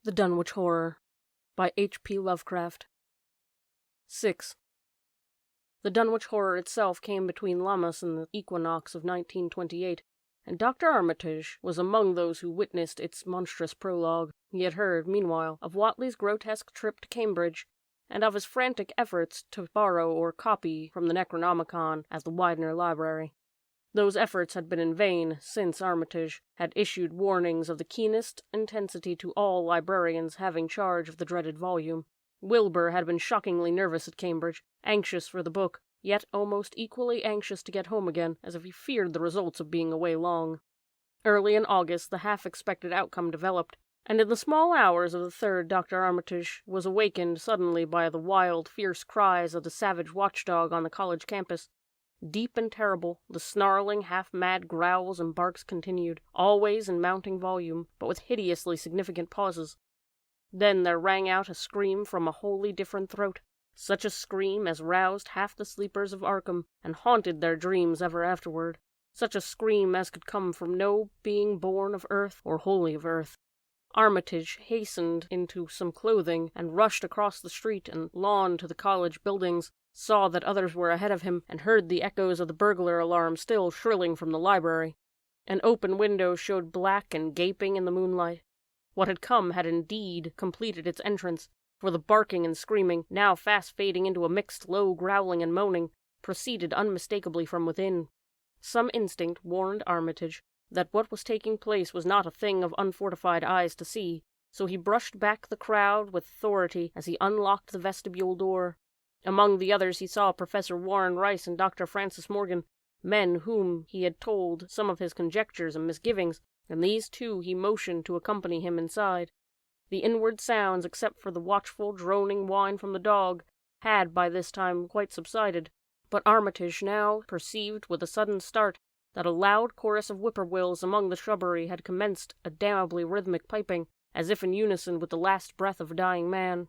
The Dunwich Horror by H.P. Lovecraft. 6. The Dunwich Horror itself came between Lammas and the equinox of 1928, and Dr. Armitage was among those who witnessed its monstrous prologue. He had heard, meanwhile, of Whately's grotesque trip to Cambridge, and of his frantic efforts to borrow or copy from the Necronomicon at the Widener Library. Those efforts had been in vain, since Armitage had issued warnings of the keenest intensity to all librarians having charge of the dreaded volume. Wilbur had been shockingly nervous at Cambridge, anxious for the book, yet almost equally anxious to get home again, as if he feared the results of being away long. Early in August the half-expected outcome developed, and in the small hours of the 3rd Dr. Armitage was awakened suddenly by the wild, fierce cries of the savage watchdog on the college campus. Deep and terrible, the snarling, half-mad growls and barks continued, always in mounting volume, but with hideously significant pauses. Then there rang out a scream from a wholly different throat, such a scream as roused half the sleepers of Arkham and haunted their dreams ever afterward, such a scream as could come from no being born of earth or wholly of earth. Armitage hastened into some clothing and rushed across the street and lawn to the college buildings, saw that others were ahead of him, and heard the echoes of the burglar alarm still shrilling from the library. An open window showed black and gaping in the moonlight. What had come had indeed completed its entrance, for the barking and screaming, now fast fading into a mixed low growling and moaning, proceeded unmistakably from within. Some instinct warned Armitage that what was taking place was not a thing of unfortified eyes to see, so he brushed back the crowd with authority as he unlocked the vestibule door. Among the others he saw Professor Warren Rice and Dr. Francis Morgan, men whom he had told some of his conjectures and misgivings, and these too he motioned to accompany him inside. The inward sounds, except for the watchful, droning whine from the dog, had by this time quite subsided, but Armitage now perceived with a sudden start that a loud chorus of whippoorwills among the shrubbery had commenced a damnably rhythmic piping, as if in unison with the last breath of a dying man.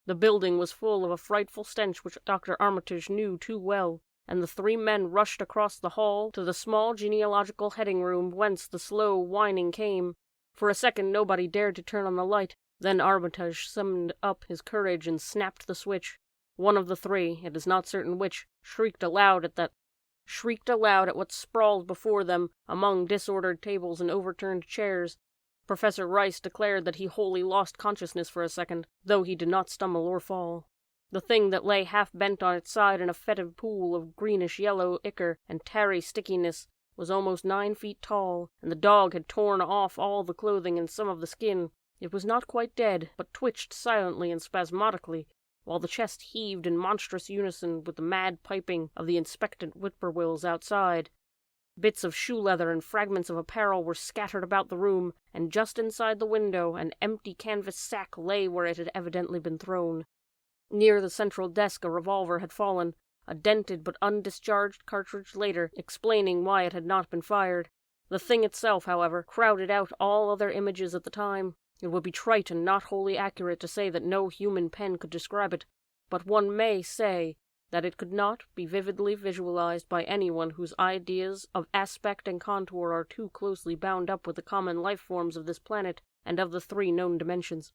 The building was full of a frightful stench which Dr. Armitage knew too well, and the 3 men rushed across the hall to the small genealogical heading-room whence the slow whining came. For a second nobody dared to turn on the light. Then Armitage summoned up his courage and snapped the switch. One of the 3, it is not certain which, shrieked aloud at what sprawled before them among disordered tables and overturned chairs. Professor Rice declared that he wholly lost consciousness for a second, though he did not stumble or fall. The thing that lay half-bent on its side in a fetid pool of greenish-yellow ichor and tarry stickiness was almost 9 feet tall, and the dog had torn off all the clothing and some of the skin. It was not quite dead, but twitched silently and spasmodically, while the chest heaved in monstrous unison with the mad piping of the expectant whippoorwills outside. Bits of shoe leather and fragments of apparel were scattered about the room, and just inside the window an empty canvas sack lay where it had evidently been thrown. Near the central desk a revolver had fallen, a dented but undischarged cartridge later, explaining why it had not been fired. The thing itself, however, crowded out all other images at the time. It would be trite and not wholly accurate to say that no human pen could describe it, but one may say that it could not be vividly visualized by anyone whose ideas of aspect and contour are too closely bound up with the common life forms of this planet and of the 3 known dimensions.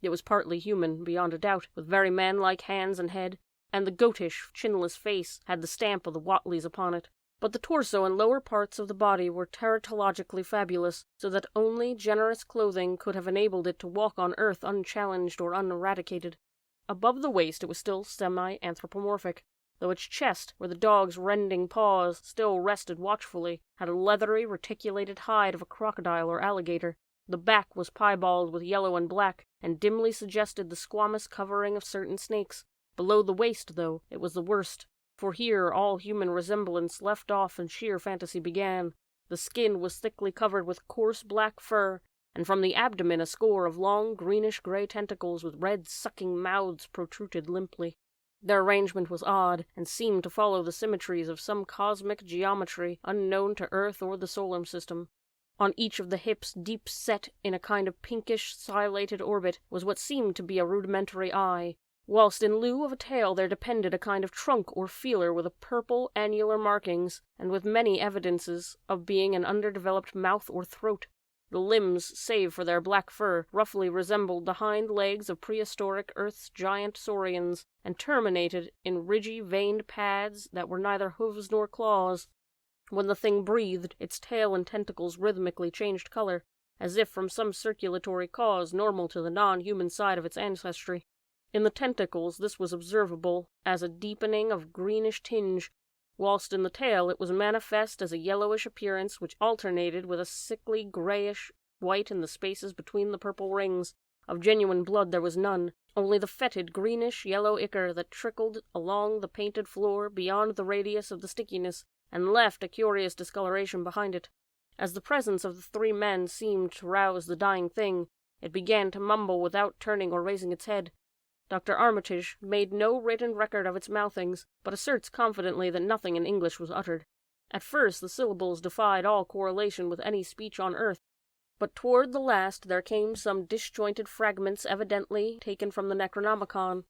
It was partly human, beyond a doubt, with very man-like hands and head, and the goatish, chinless face had the stamp of the Whateleys upon it. But the torso and lower parts of the body were teratologically fabulous, so that only generous clothing could have enabled it to walk on earth unchallenged or uneradicated. Above the waist it was still semi-anthropomorphic, though its chest, where the dog's rending paws still rested watchfully, had a leathery, reticulated hide of a crocodile or alligator. The back was piebald with yellow and black, and dimly suggested the squamous covering of certain snakes. Below the waist, though, it was the worst, for here all human resemblance left off and sheer fantasy began. The skin was thickly covered with coarse black fur, and from the abdomen a score of long greenish-gray tentacles with red sucking mouths protruded limply. Their arrangement was odd, and seemed to follow the symmetries of some cosmic geometry unknown to Earth or the solar system. On each of the hips, deep set in a kind of pinkish, silated orbit, was what seemed to be a rudimentary eye, whilst in lieu of a tail there depended a kind of trunk or feeler with a purple annular markings, and with many evidences of being an underdeveloped mouth or throat. The limbs, save for their black fur, roughly resembled the hind legs of prehistoric Earth's giant saurians, and terminated in ridgy, veined pads that were neither hooves nor claws. When the thing breathed, its tail and tentacles rhythmically changed color, as if from some circulatory cause normal to the non-human side of its ancestry. In the tentacles this was observable as a deepening of greenish tinge, whilst in the tail it was manifest as a yellowish appearance which alternated with a sickly grayish white in the spaces between the purple rings. Of genuine blood there was none, only the fetid greenish-yellow ichor that trickled along the painted floor beyond the radius of the stickiness, and left a curious discoloration behind it. As the presence of the three men seemed to rouse the dying thing, it began to mumble without turning or raising its head. Dr. Armitage made no written record of its mouthings, but asserts confidently that nothing in English was uttered. At first the syllables defied all correlation with any speech on earth, but toward the last there came some disjointed fragments evidently taken from the Necronomicon,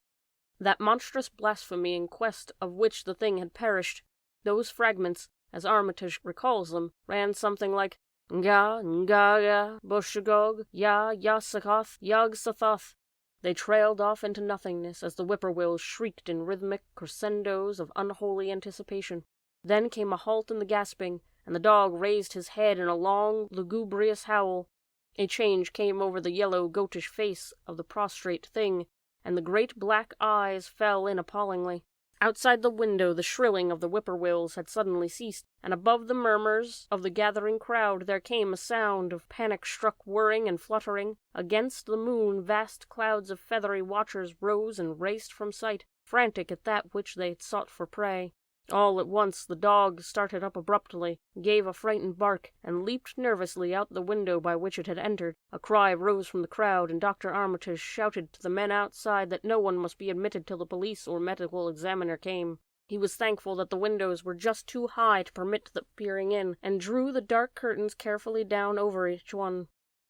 that monstrous blasphemy in quest of which the thing had perished. Those fragments, as Armitage recalls them, ran something like Nga, Ngaga, Boshagog, Ya, Yasakoth, Yog-Sothoth. They trailed off into nothingness as the whippoorwills shrieked in rhythmic crescendos of unholy anticipation. Then came a halt in the gasping, and the dog raised his head in a long, lugubrious howl. A change came over the yellow, goatish face of the prostrate thing, and the great black eyes fell in appallingly. Outside the window the shrilling of the whippoorwills had suddenly ceased, and above the murmurs of the gathering crowd there came a sound of panic-struck whirring and fluttering. Against the moon vast clouds of feathery watchers rose and raced from sight, frantic at that which they sought for prey. All at once the dog started up abruptly, gave a frightened bark, and leaped nervously out the window by which it had entered. A cry rose from the crowd, and Dr. Armitage shouted to the men outside that no one must be admitted till the police or medical examiner came. He was thankful that the windows were just too high to permit the peering in, and drew the dark curtains carefully down over each one.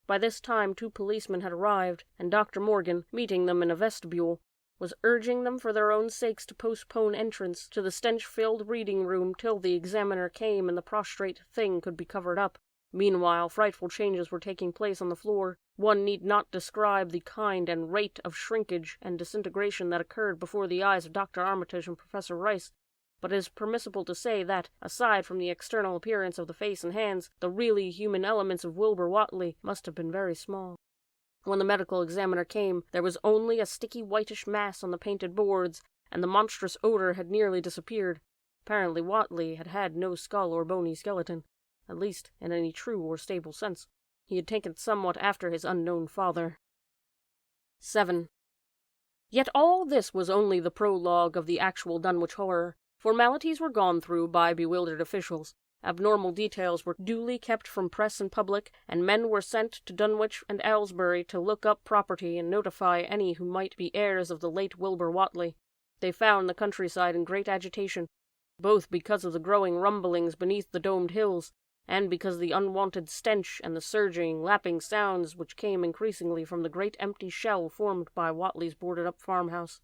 By this time 2 policemen had arrived, and Dr. Morgan, meeting them in a vestibule, was urging them for their own sakes to postpone entrance to the stench-filled reading-room till the examiner came and the prostrate thing could be covered up. Meanwhile, frightful changes were taking place on the floor. One need not describe the kind and rate of shrinkage and disintegration that occurred before the eyes of Dr. Armitage and Professor Rice, but it is permissible to say that, aside from the external appearance of the face and hands, the really human elements of Wilbur Whately must have been very small. When the medical examiner came, there was only a sticky whitish mass on the painted boards, and the monstrous odor had nearly disappeared. Apparently Whately had had no skull or bony skeleton, at least in any true or stable sense. He had taken somewhat after his unknown father. 7. Yet all this was only the prologue of the actual Dunwich Horror. Formalities were gone through by bewildered officials. Abnormal details were duly kept from press and public, and men were sent to Dunwich and Aylesbury to look up property and notify any who might be heirs of the late Wilbur Whately. They found the countryside in great agitation, both because of the growing rumblings beneath the domed hills, and because of the unwonted stench and the surging, lapping sounds which came increasingly from the great empty shell formed by Whately's boarded-up farmhouse.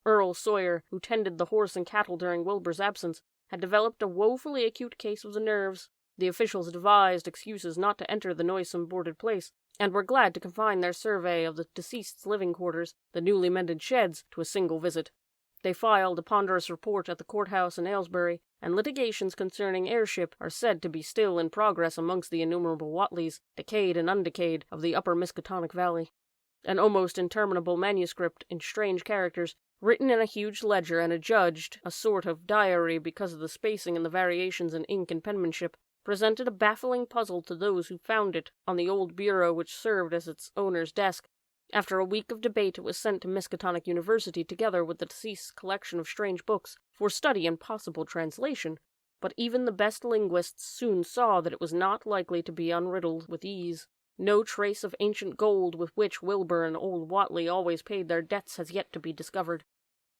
Earl Sawyer, who tended the horse and cattle during Wilbur's absence, had developed a woefully acute case of the nerves. The officials devised excuses not to enter the noisome boarded place, and were glad to confine their survey of the deceased's living quarters, the newly mended sheds, to a single visit. They filed a ponderous report at the courthouse in Aylesbury, and litigations concerning heirship are said to be still in progress amongst the innumerable Whatleys, decayed and undecayed, of the upper Miskatonic Valley. An almost interminable manuscript in strange characters, written in a huge ledger and adjudged a sort of diary because of the spacing and the variations in ink and penmanship, presented a baffling puzzle to those who found it on the old bureau which served as its owner's desk. After a week of debate it was sent to Miskatonic University together with the deceased's collection of strange books, for study and possible translation, but even the best linguists soon saw that it was not likely to be unriddled with ease. No trace of ancient gold with which Wilbur and old Whately always paid their debts has yet to be discovered.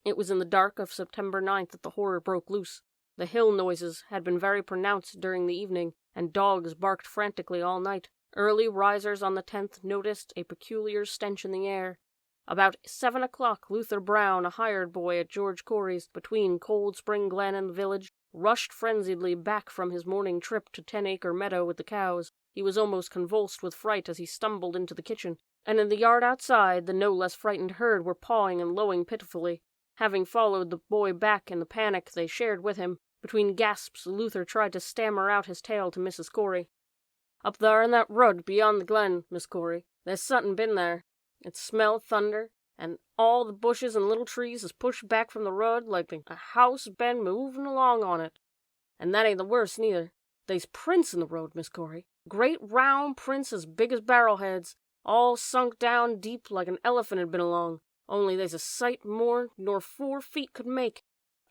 It was in the dark of September 9th that the horror broke loose. The hill noises had been very pronounced during the evening, and dogs barked frantically all night. Early risers on the 10th noticed a peculiar stench in the air. About 7 o'clock, Luther Brown, a hired boy at George Corey's, between Cold Spring Glen and the village, rushed frenziedly back from his morning trip to 10-acre meadow with the cows. He was almost convulsed with fright as he stumbled into the kitchen, and in the yard outside the no less frightened herd were pawing and lowing pitifully. Having followed the boy back in the panic they shared with him, between gasps Luther tried to stammer out his tale to Mrs. Corey. "Up there in that rud beyond the glen, Miss Corey, there's something been there. It smelled thunder, and all the bushes and little trees is pushed back from the rud like a house been moving along on it. And that ain't the worst, neither. They's prints in the road, Miss Corey. Great round prints as big as barrel-heads, all sunk down deep like an elephant had been along, only they's a sight more nor 4 feet could make.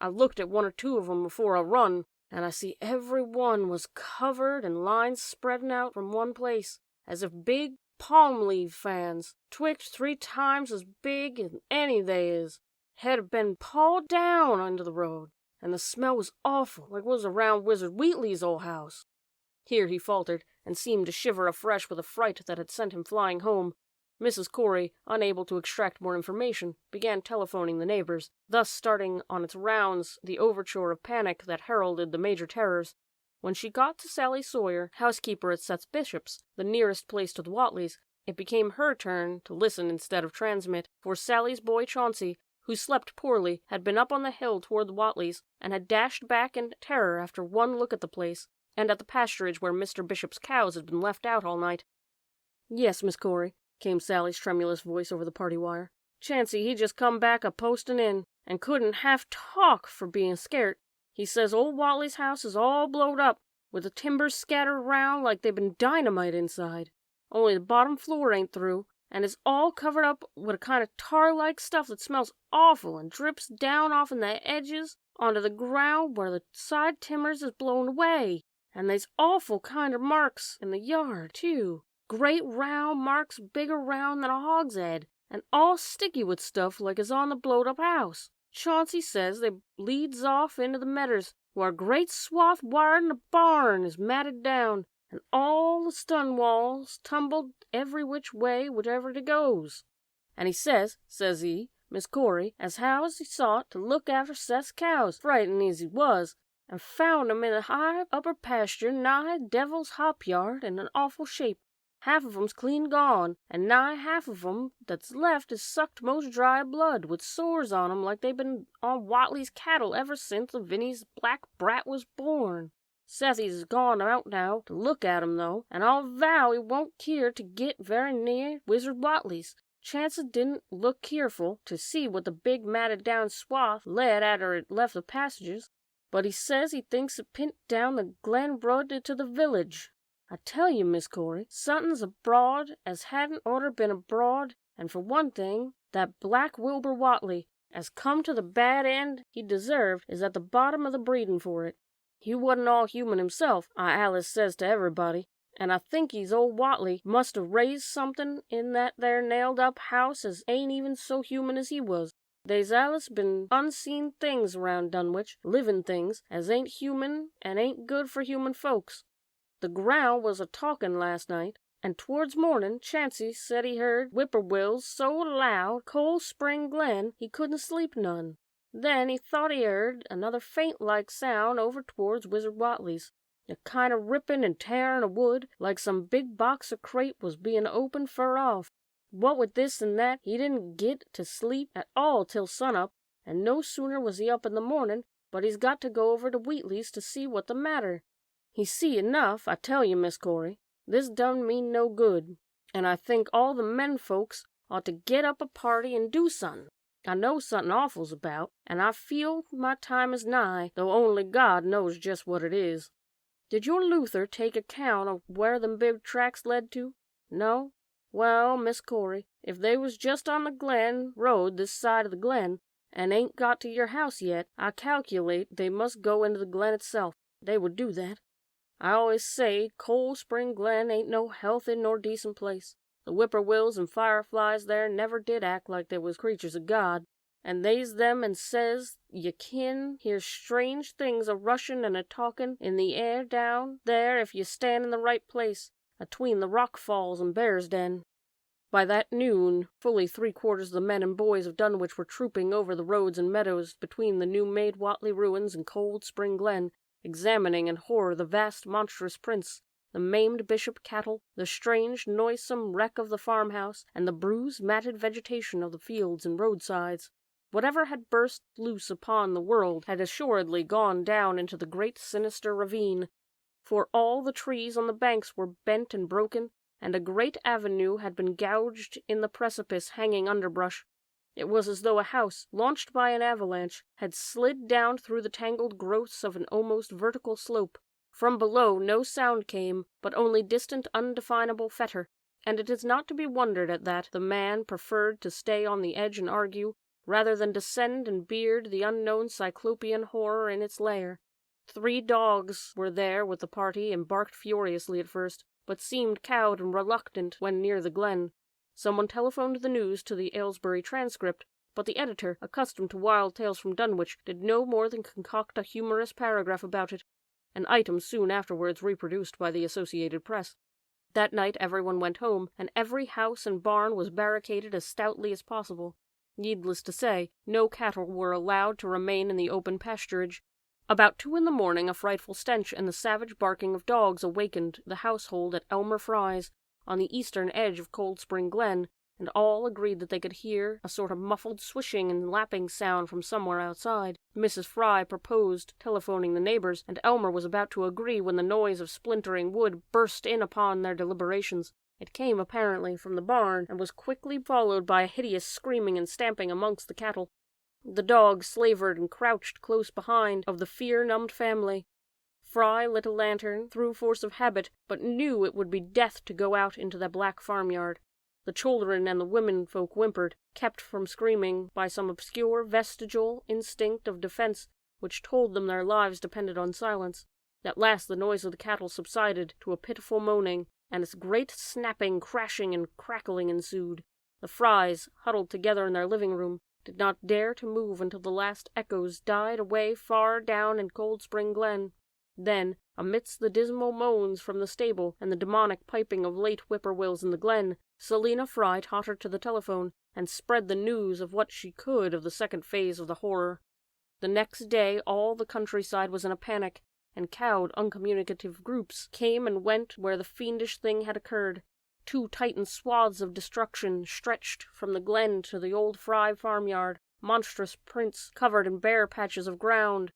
I looked at 1 or 2 of 'em before I run, and I see every one was covered and lines spreading out from one place, as if big palm-leaf fans, twixt 3 times as big as any they is, had been pawed down under the road, and the smell was awful, like was around Wizard Wheatley's old house." Here he faltered, and seemed to shiver afresh with a fright that had sent him flying home. Mrs. Corey, unable to extract more information, began telephoning the neighbors, thus starting on its rounds the overture of panic that heralded the major terrors. When she got to Sally Sawyer, housekeeper at Seth Bishop's, the nearest place to the Whateleys, it became her turn to listen instead of transmit, for Sally's boy Chauncey, who slept poorly, had been up on the hill toward the Whateleys, and had dashed back in terror after one look at the place, and at the pasturage where Mr. Bishop's cows had been left out all night. "Yes, Miss Corey," came Sally's tremulous voice over the party wire. "Chancey, he just come back a-postin' in, and couldn't half talk for being scart. He says old Whately's house is all blowed up, with the timbers scattered around like they've been dynamite inside. Only the bottom floor ain't through, and is all covered up with a kind of tar-like stuff that smells awful and drips down off in the edges onto the ground where the side timbers is blown away. And they's awful kind of marks in the yard, too. Great round marks bigger round than a hogshead, and all sticky with stuff like is on the blowed-up house. Chauncey says they leads off into the medders, where a great swath wider than a barn is matted down, and all the stun walls tumbled every which way whichever it goes. And he says he, Miss Corey, as how as he sought to look after Seth's cows, frightened as he was, and found 'em in a high upper pasture nigh Devil's Hop Yard in an awful shape. Half of 'em's clean gone, and nigh half of 'em that's left is sucked most dry blood, with sores on 'em like they've been on Whately's cattle ever since the Vinny's black brat was born. Sethy's gone out now to look at 'em, though, and I'll vow he won't keer to git very near Wizard Whately's. Chancey didn't look keerful to see what the big matted down swath led arter it left the passages, but he says he thinks it pint down the glen road to the village. I tell you, Miss Corey, something's abroad as hadn't orter been abroad, and for one thing, that black Wilbur Whatley, as come to the bad end he deserved, is at the bottom of the breeding for it. He wasn't all human himself, Alice says to everybody, and I think he's old Whatley must have raised something in that there nailed-up house as ain't even so human as he was. They's allus been unseen things around Dunwich, living things, as ain't human and ain't good for human folks. The ground was a-talkin' last night, and towards morning Chancey said he heard whippoorwills so loud Cold Spring Glen he couldn't sleep none. Then he thought he heard another faint-like sound over towards Wizard Whatley's, a kind of ripping and tearing of wood, like some big box or crate was being opened fur off. What with this and that, he didn't git to sleep at all till sunup, and no sooner was he up in the morning, but he's got to go over to Wheatley's to see what the matter. He see enough, I tell you, Miss Corey. This done me no good, and I think all the men folks ought to get up a party and do something. I know something awful's about, and I feel my time is nigh, though only God knows just what it is. Did your Luther take account of where them big tracks led to? No? Well, Miss Corey, if they was just on the Glen road this side of the Glen, and ain't got to your house yet, I calculate they must go into the Glen itself. They would do that. I always say Cold Spring Glen ain't no healthy nor decent place. The whippoorwills and fireflies there never did act like they was creatures of God, and they's them and says you kin hear strange things a-rushin' and a-talkin' in the air down there if you stand in the right place, atween the rock falls and Bear's Den. By that noon, fully 3/4 of the men and boys of Dunwich were trooping over the roads and meadows between the new-made Whatley ruins and Cold Spring Glen, examining in horror the vast monstrous prints, the maimed bishop cattle, the strange, noisome wreck of the farmhouse, and the bruised, matted vegetation of the fields and roadsides. Whatever had burst loose upon the world had assuredly gone down into the great sinister ravine, for all the trees on the banks were bent and broken, and a great avenue had been gouged in the precipice hanging underbrush. It was as though a house, launched by an avalanche, had slid down through the tangled growths of an almost vertical slope. From below no sound came, but only distant undefinable fetor, and it is not to be wondered at that the man preferred to stay on the edge and argue, rather than descend and beard the unknown cyclopean horror in its lair. 3 dogs were there with the party, and barked furiously at first, but seemed cowed and reluctant when near the glen. Someone telephoned the news to the Aylesbury Transcript, but the editor, accustomed to wild tales from Dunwich, did no more than concoct a humorous paragraph about it, an item soon afterwards reproduced by the Associated Press. That night everyone went home, and every house and barn was barricaded as stoutly as possible. Needless to say, no cattle were allowed to remain in the open pasturage. About 2 in the morning a frightful stench and the savage barking of dogs awakened the household at Elmer Fry's, on the eastern edge of Cold Spring Glen, and all agreed that they could hear a sort of muffled swishing and lapping sound from somewhere outside. Mrs. Fry proposed telephoning the neighbors, and Elmer was about to agree when the noise of splintering wood burst in upon their deliberations. It came apparently from the barn, and was quickly followed by a hideous screaming and stamping amongst the cattle. The dogs slavered and crouched close behind of the fear-numbed family. Fry lit a lantern through force of habit, but knew it would be death to go out into that black farmyard. The children and the women folk whimpered, kept from screaming by some obscure vestigial instinct of defense which told them their lives depended on silence. At last the noise of the cattle subsided to a pitiful moaning, and a great snapping, crashing, and crackling ensued. The Frys, huddled together in their living room, did not dare to move until the last echoes died away far down in Cold Spring Glen. Then, amidst the dismal moans from the stable and the demonic piping of late whippoorwills in the glen, Selina Fry tottered to the telephone and spread the news of what she could of the second phase of the horror. The next day all the countryside was in a panic, and cowed, uncommunicative groups came and went where the fiendish thing had occurred. 2 titan swaths of destruction stretched from the glen to the old Fry farmyard, monstrous prints covered in bare patches of ground,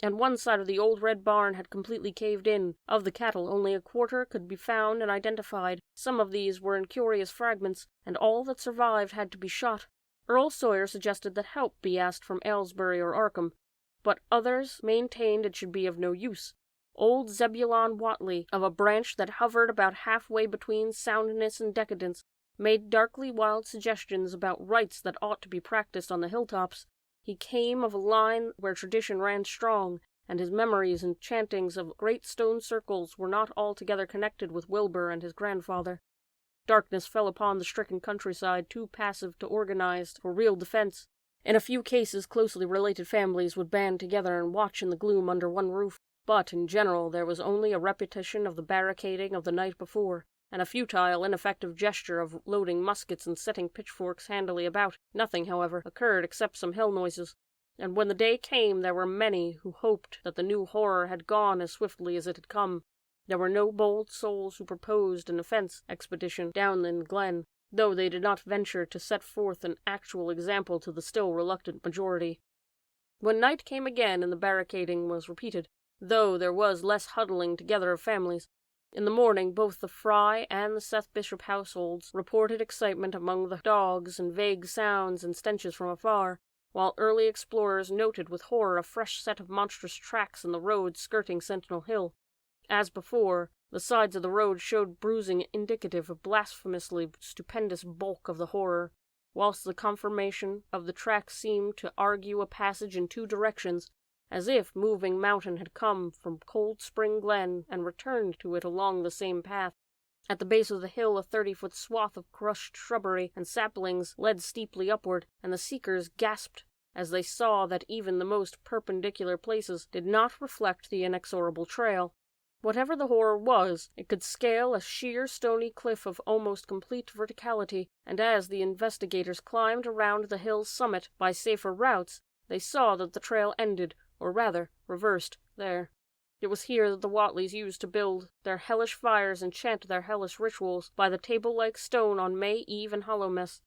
and one side of the old red barn had completely caved in. Of the cattle, only a quarter could be found and identified. Some of these were in curious fragments, and all that survived had to be shot. Earl Sawyer suggested that help be asked from Aylesbury or Arkham, but others maintained it should be of no use. Old Zebulon Whatley, of a branch that hovered about halfway between soundness and decadence, made darkly wild suggestions about rites that ought to be practiced on the hilltops. He came of a line where tradition ran strong, and his memories and chantings of great stone circles were not altogether connected with Wilbur and his grandfather. Darkness fell upon the stricken countryside, too passive to organize for real defense. In a few cases, closely related families would band together and watch in the gloom under one roof, but in general there was only a repetition of the barricading of the night before, and a futile, ineffective gesture of loading muskets and setting pitchforks handily about. Nothing, however, occurred except some hill noises, and when the day came there were many who hoped that the new horror had gone as swiftly as it had come. There were no bold souls who proposed an offense expedition down the glen, though they did not venture to set forth an actual example to the still reluctant majority. When night came again and the barricading was repeated, though there was less huddling together of families, in the morning both the Fry and the Seth Bishop households reported excitement among the dogs and vague sounds and stenches from afar, while early explorers noted with horror a fresh set of monstrous tracks in the road skirting Sentinel Hill. As before, the sides of the road showed bruising indicative of blasphemously stupendous bulk of the horror, whilst the conformation of the tracks seemed to argue a passage in 2 directions, as if moving mountain had come from Cold Spring Glen and returned to it along the same path. At the base of the hill a 30-foot swath of crushed shrubbery and saplings led steeply upward, and the seekers gasped as they saw that even the most perpendicular places did not reflect the inexorable trail. Whatever the horror was, it could scale a sheer stony cliff of almost complete verticality, and as the investigators climbed around the hill's summit by safer routes, they saw that the trail ended, or rather, reversed, there. It was here that the Whateleys used to build their hellish fires and chant their hellish rituals by the table-like stone on May Eve and Hallowmas.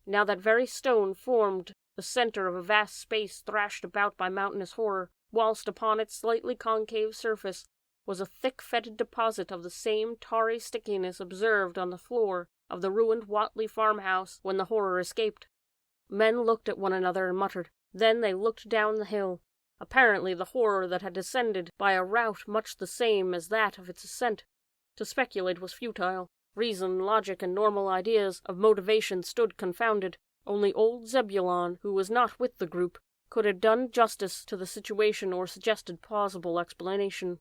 Now that very stone formed the center of a vast space thrashed about by mountainous horror, whilst upon its slightly concave surface was a thick fetid deposit of the same tarry stickiness observed on the floor of the ruined Whateley farmhouse when the horror escaped. Men looked at one another and muttered. Then they looked down the hill. Apparently the horror that had descended by a route much the same as that of its ascent. To speculate was futile. Reason, logic, and normal ideas of motivation stood confounded. Only old Zebulon, who was not with the group, could have done justice to the situation or suggested plausible explanation.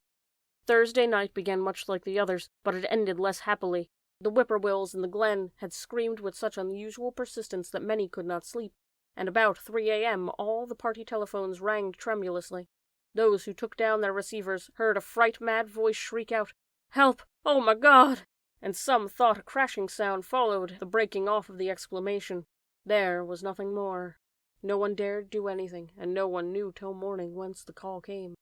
Thursday night began much like the others, but it ended less happily. The whippoorwills in the glen had screamed with such unusual persistence that many could not sleep, and about 3 a.m. all the party telephones rang tremulously. Those who took down their receivers heard a fright-mad voice shriek out, "Help! Oh, my God!" and some thought a crashing sound followed the breaking off of the exclamation. There was nothing more. No one dared do anything, and no one knew till morning whence the call came.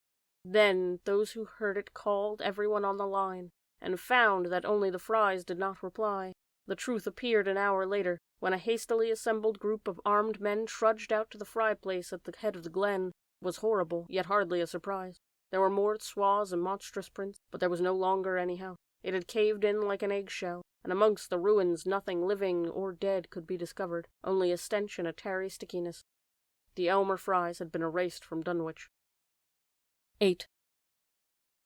Then those who heard it called everyone on the line, and found that only the Frys did not reply. The truth appeared an hour later, when a hastily assembled group of armed men trudged out to the fry place at the head of the glen. It was horrible, yet hardly a surprise. There were more swaths and monstrous prints, but there was no longer any house. It had caved in like an eggshell, and amongst the ruins nothing living or dead could be discovered, only a stench and a tarry stickiness. The Elmer Frys had been erased from Dunwich. 8.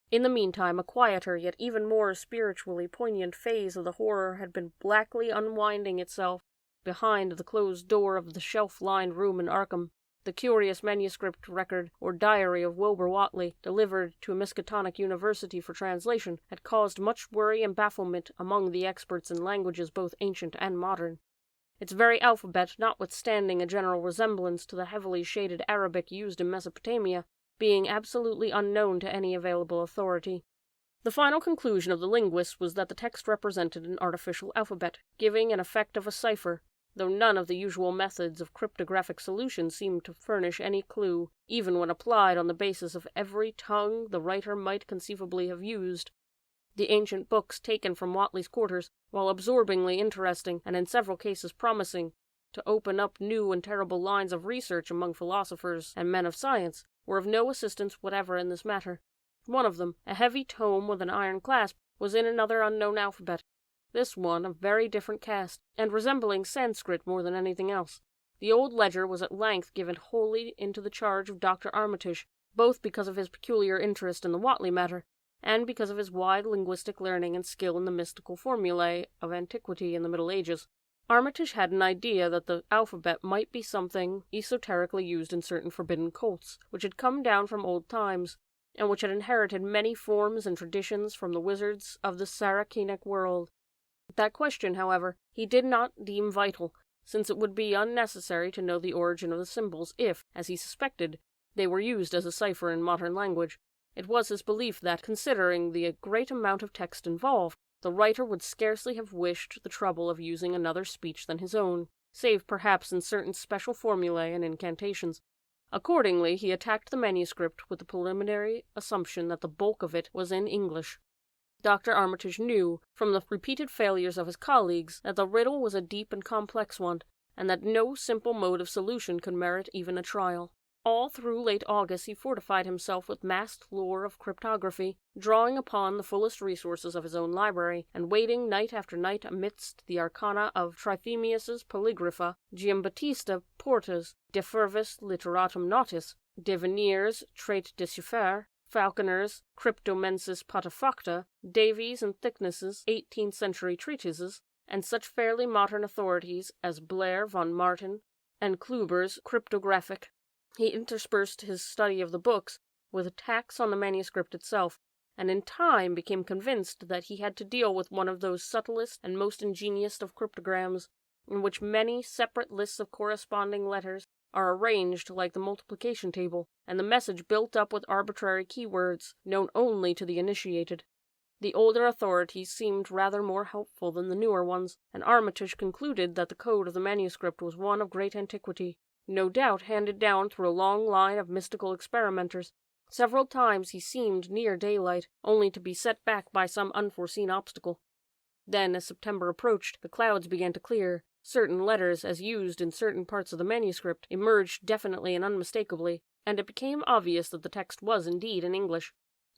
In the meantime, a quieter, yet even more spiritually poignant phase of the horror had been blackly unwinding itself behind the closed door of the shelf-lined room in Arkham. The curious manuscript record or diary of Wilbur Whateley, delivered to Miskatonic University for translation, had caused much worry and bafflement among the experts in languages both ancient and modern. Its very alphabet, notwithstanding a general resemblance to the heavily shaded Arabic used in Mesopotamia, being absolutely unknown to any available authority. The final conclusion of the linguists was that the text represented an artificial alphabet, giving an effect of a cipher, though none of the usual methods of cryptographic solution seemed to furnish any clue, even when applied on the basis of every tongue the writer might conceivably have used. The ancient books taken from Whateley's quarters, while absorbingly interesting and in several cases promising to open up new and terrible lines of research among philosophers and men of science, were of no assistance whatever in this matter. One of them, a heavy tome with an iron clasp, was in another unknown alphabet. This one of very different cast, and resembling Sanskrit more than anything else. The old ledger was at length given wholly into the charge of Dr. Armitage, both because of his peculiar interest in the Whateley matter, and because of his wide linguistic learning and skill in the mystical formulae of antiquity and the Middle Ages. Armitage had an idea that the alphabet might be something esoterically used in certain forbidden cults, which had come down from old times, and which had inherited many forms and traditions from the wizards of the Saracenic world. That question, however, he did not deem vital, since it would be unnecessary to know the origin of the symbols if, as he suspected, they were used as a cipher in modern language. It was his belief that, considering the great amount of text involved, the writer would scarcely have wished the trouble of using another speech than his own, save perhaps in certain special formulae and incantations. Accordingly, he attacked the manuscript with the preliminary assumption that the bulk of it was in English. Dr. Armitage knew, from the repeated failures of his colleagues, that the riddle was a deep and complex one, and that no simple mode of solution could merit even a trial. All through late August he fortified himself with massed lore of cryptography, drawing upon the fullest resources of his own library, and waiting night after night amidst the arcana of Trithemius's Polygrapha, Giambattista Porta's De Fervis Literatum Notis, De Venier's Trait de Chiffre, Falconer's Cryptomensis Patafacta, Davies and Thickness's 18th century treatises, and such fairly modern authorities as Blair von Martin and Kluber's Cryptographic. He interspersed his study of the books with attacks on the manuscript itself, and in time became convinced that he had to deal with one of those subtlest and most ingenious of cryptograms, in which many separate lists of corresponding letters are arranged like the multiplication table, and the message built up with arbitrary keywords, known only to the initiated. The older authorities seemed rather more helpful than the newer ones, and Armitage concluded that the code of the manuscript was one of great antiquity, no doubt handed down through a long line of mystical experimenters, Several times he seemed near daylight, only to be set back by some unforeseen obstacle. Then, as September approached, the clouds began to clear. Certain letters, as used in certain parts of the manuscript, emerged definitely and unmistakably, and it became obvious that the text was indeed in English.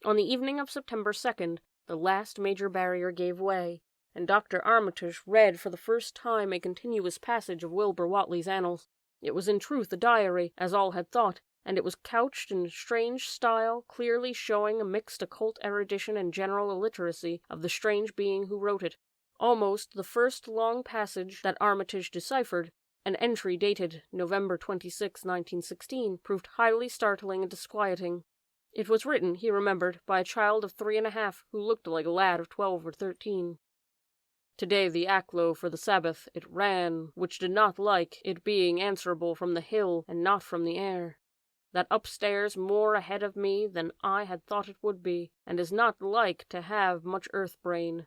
On the evening of September 2nd, the last major barrier gave way, and Dr. Armitage read for the first time a continuous passage of Wilbur Whately's annals. It was in truth a diary, as all had thought, and it was couched in a strange style, clearly showing a mixed occult erudition and general illiteracy of the strange being who wrote it. Almost the first long passage that Armitage deciphered, an entry dated November 26, 1916, proved highly startling and disquieting. It was written, he remembered, by a child of 3½ who looked like a lad of 12 or 13. Today the Acklo for the Sabbath it ran, which did not like, it being answerable from the hill and not from the air. That upstairs more ahead of me than I had thought it would be, and is not like to have much earth brain.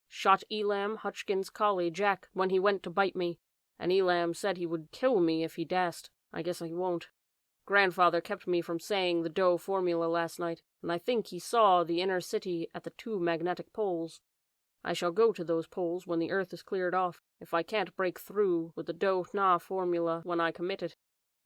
Shot Elam Hutchkins' collie Jack when he went to bite me, and Elam said he would kill me if he dast. I guess he won't. Grandfather kept me from saying the Doe formula last night, and I think he saw the inner city at the 2 magnetic poles. I shall go to those poles when the earth is cleared off, if I can't break through with the Doe-Na formula when I commit it.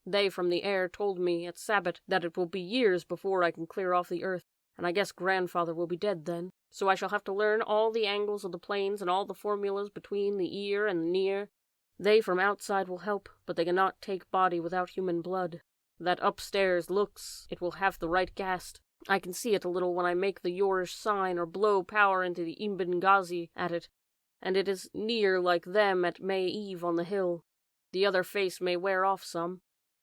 They from the air told me at Sabbath that it will be years before I can clear off the earth, and I guess Grandfather will be dead then, so I shall have to learn all the angles of the planes and all the formulas between the ear and the near. They from outside will help, but they cannot take body without human blood. That upstairs looks, it will have the right gast. I can see it a little when I make the Yorish sign or blow power into the Ibn Ghazi at it, and it is near like them at May Eve on the hill. The other face may wear off some.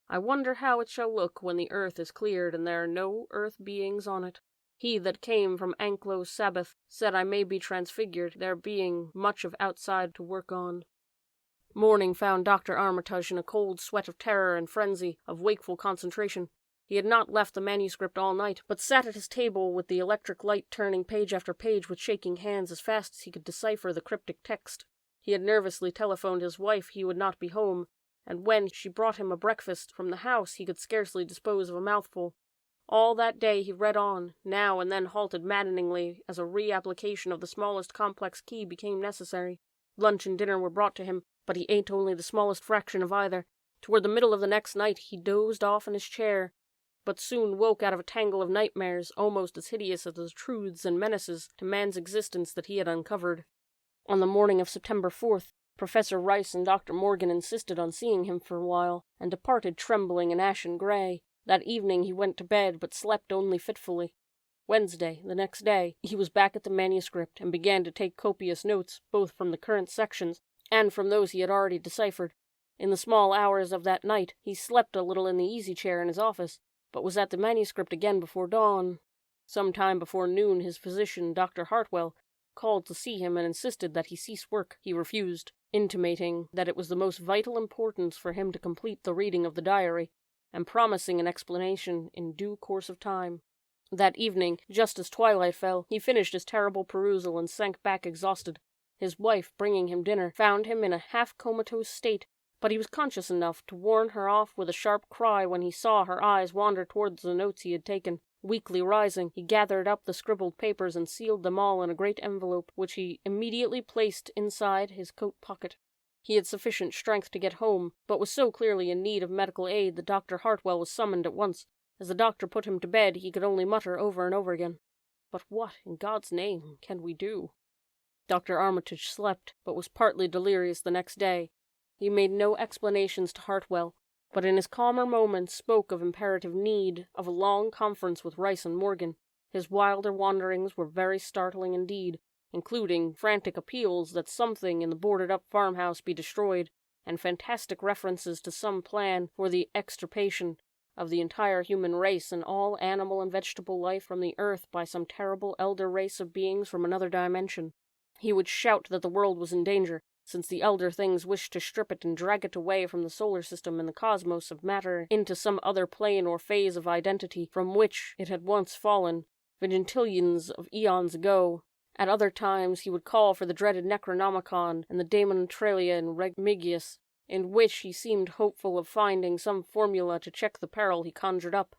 I wonder how it shall look when the earth is cleared and there are no earth beings on it. He that came from Anklo's Sabbath said I may be transfigured, there being much of outside to work on. Morning found Dr. Armitage in a cold sweat of terror and frenzy, of wakeful concentration. He had not left the manuscript all night, but sat at his table with the electric light turning page after page with shaking hands as fast as he could decipher the cryptic text. He had nervously telephoned his wife he would not be home, and when she brought him a breakfast from the house he could scarcely dispose of a mouthful. All that day he read on, now and then halted maddeningly as a reapplication of the smallest complex key became necessary. Lunch and dinner were brought to him, but he ate only the smallest fraction of either. Toward the middle of the next night he dozed off in his chair, but soon woke out of a tangle of nightmares almost as hideous as the truths and menaces to man's existence that he had uncovered. On the morning of September 4th, Professor Rice and Dr. Morgan insisted on seeing him for a while, and departed trembling and ashen gray. That evening he went to bed, but slept only fitfully. Wednesday, the next day, he was back at the manuscript, and began to take copious notes, both from the current sections, and from those he had already deciphered. In the small hours of that night, he slept a little in the easy-chair in his office, but was at the manuscript again before dawn. Some time before noon his physician, Dr. Hartwell, called to see him and insisted that he cease work. He refused, intimating that it was the most vital importance for him to complete the reading of the diary, and promising an explanation in due course of time. That evening, just as twilight fell, he finished his terrible perusal and sank back exhausted. His wife, bringing him dinner, found him in a half-comatose state, but he was conscious enough to warn her off with a sharp cry when he saw her eyes wander towards the notes he had taken. Weakly rising, he gathered up the scribbled papers and sealed them all in a great envelope, which he immediately placed inside his coat pocket. He had sufficient strength to get home, but was so clearly in need of medical aid that Dr. Hartwell was summoned at once. As the doctor put him to bed, he could only mutter over and over again, "But what, in God's name, can we do?" Dr. Armitage slept, but was partly delirious the next day. He made no explanations to Hartwell, but in his calmer moments spoke of imperative need of a long conference with Rice and Morgan. His wilder wanderings were very startling indeed, including frantic appeals that something in the boarded-up farmhouse be destroyed, and fantastic references to some plan for the extirpation of the entire human race and all animal and vegetable life from the earth by some terrible elder race of beings from another dimension. He would shout that the world was in danger, since the elder things wished to strip it and drag it away from the solar system and the cosmos of matter into some other plane or phase of identity from which it had once fallen, vigintillions of eons ago. At other times he would call for the dreaded Necronomicon and the Daemonatralia and Regmigius, in which he seemed hopeful of finding some formula to check the peril he conjured up.